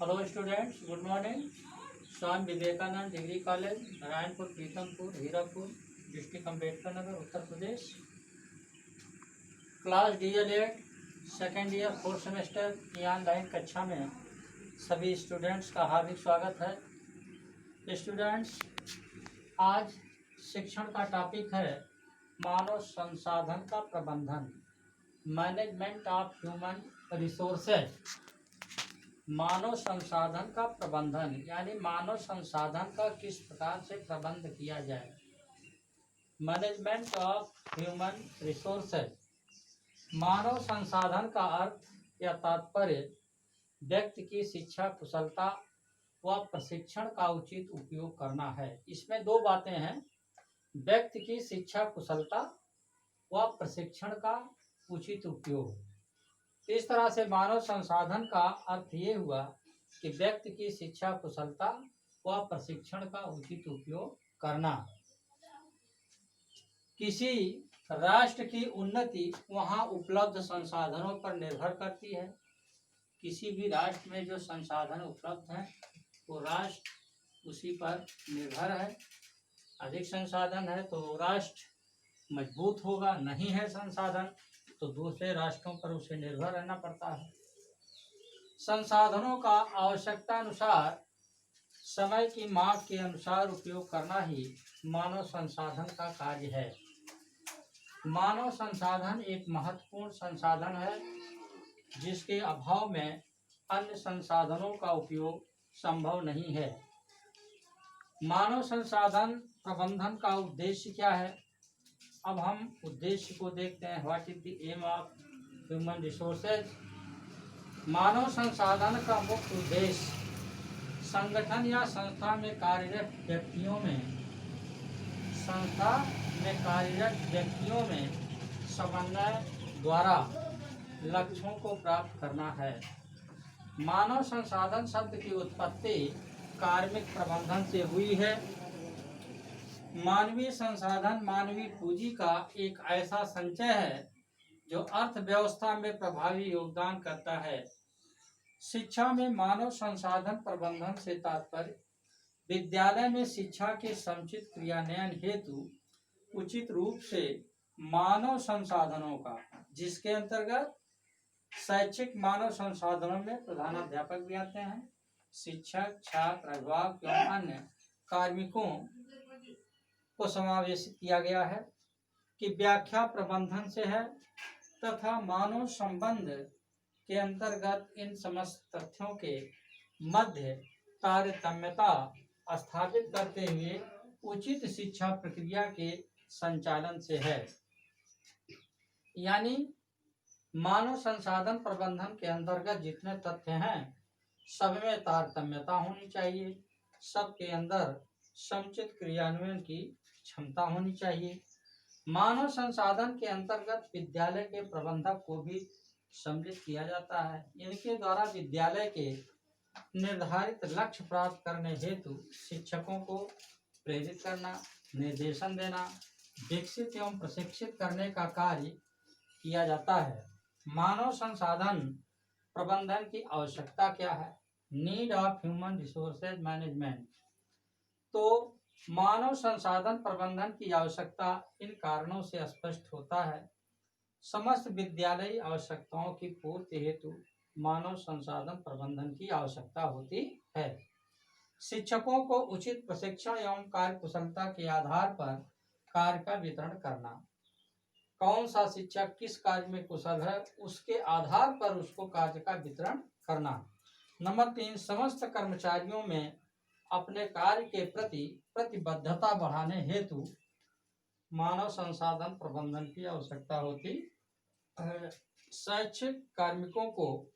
Hello students, good morning. Swami Vivekanand degree college, Narayanpur, Pithampur, Hirapur, district Ambedkar Nagar, Uttar Pradesh. Class DL8 second year 4th semester की online कक्षा में सभी students का हार्दिक स्वागत है। स्टूडेंट्स, आज शिक्षण का टॉपिक है मानव संसाधन का प्रबंधन, मैनेजमेंट ऑफ ह्यूमन रिसोर्सेज। मानव संसाधन का प्रबंधन यानी मानव संसाधन का किस प्रकार से प्रबंध किया जाए। Management of human resources. मानव संसाधन का अर्थ या तात्पर्य व्यक्ति की शिक्षा कुशलता व प्रशिक्षण का उचित उपयोग करना है। इसमें दो बातें हैं, व्यक्ति की शिक्षा कुशलता व प्रशिक्षण का उचित उपयोग। इस तरह से मानव संसाधन का अर्थ ये हुआ कि व्यक्ति की शिक्षा कुशलता व प्रशिक्षण का उचित उपयोग करना। किसी राष्ट्र की उन्नति वहाँ उपलब्ध संसाधनों पर निर्भर करती है। किसी भी राष्ट्र में जो संसाधन उपलब्ध हैं वो राष्ट्र उसी पर निर्भर है। अधिक संसाधन है तो राष्ट्र मजबूत होगा, नहीं है संसाधन तो दूसरे राष्ट्रों पर उसे निर्भर रहना पड़ता है। संसाधनों का आवश्यकता अनुसार समय की मांग के अनुसार उपयोग करना ही मानव संसाधन का कार्य है। मानव संसाधन एक महत्वपूर्ण संसाधन है जिसके अभाव में अन्य संसाधनों का उपयोग संभव नहीं है। मानव संसाधन प्रबंधन का उद्देश्य क्या है? अब हम उद्देश्य को देखते हैं। What is the aim of human resources? मानव संसाधन का मुख्य उद्देश्य संगठन या संस्था में कार्यरत व्यक्तियों में समन्वय द्वारा लक्ष्यों को प्राप्त करना है। मानव संसाधन शब्द की उत्पत्ति कार्मिक प्रबंधन से हुई है। मानवीय संसाधन मानवीय पूंजी का एक ऐसा संचय है जो अर्थव्यवस्था में प्रभावी योगदान करता है। शिक्षा में मानव संसाधन प्रबंधन से तात्पर्य विद्यालय में शिक्षा के समुचित क्रियान्वयन हेतु उचित रूप से मानव संसाधनों का, जिसके अंतर्गत शैक्षिक मानव संसाधनों में प्रधानाध्यापक भी आते हैं, शिक्षक, छात्र, अभिभावक एवं अन्य कार्मिकों को समावेशित किया गया है कि व्याख्या प्रबंधन से है तथा मानव संबंध के अंतर्गत इन समस्त तथ्यों के मध्य तारतम्यता स्थापित करते हुए उचित शिक्षा प्रक्रिया के संचालन से है। यानी मानव संसाधन प्रबंधन के अंतर्गत जितने तथ्य हैं सब में तारतम्यता होनी चाहिए, सबके अंदर समुचित क्रियान्वयन की क्षमता होनी चाहिए। मानव संसाधन के अंतर्गत विद्यालय के प्रबंधक को भी सम्मिलित किया जाता है। इनके द्वारा विद्यालय के निर्धारित लक्ष्य प्राप्त करने हेतु शिक्षकों को प्रेरित करना, निर्देशन देना, विकसित एवं प्रशिक्षित करने का कार्य किया जाता है। मानव संसाधन प्रबंधन की आवश्यकता क्या है? Need of human resources management. तो मानव संसाधन प्रबंधन की आवश्यकता इन कारणों से स्पष्ट होता है। समस्त विद्यालयी आवश्यकताओं की पूर्ति हेतु मानव संसाधन प्रबंधन की आवश्यकता होती है। शिक्षकों को उचित प्रशिक्षण एवं कार्य कुशलता के आधार पर कार्य का वितरण करना। कौन सा शिक्षक किस कार्य में कुशल है उसके आधार पर उसको कार्य का वितरण करना। नंबर 3, समस्त कर्मचारियों में अपने कार्य के प्रति प्रतिबद्धता बढ़ाने हेतु मानव संसाधन प्रबंधन की आवश्यकता होती है। शैक्षिक कार्मिकों को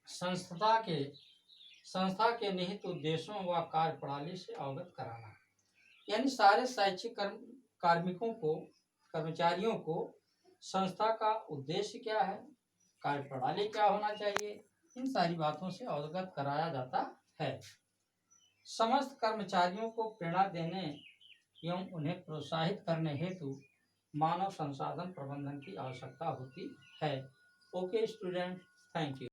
संस्था के निहित उद्देश्यों व कार्य प्रणाली से अवगत कराना। यानी सारे शैक्षिक कार्मिकों को, कर्मचारियों को संस्था का उद्देश्य क्या है, कार्य प्रणाली क्या होना चाहिए, इन सारी बातों से अवगत कराया जाता है। समस्त कर्मचारियों को प्रेरणा देने एवं उन्हें प्रोत्साहित करने हेतु मानव संसाधन प्रबंधन की आवश्यकता होती है। Okay student, thank you.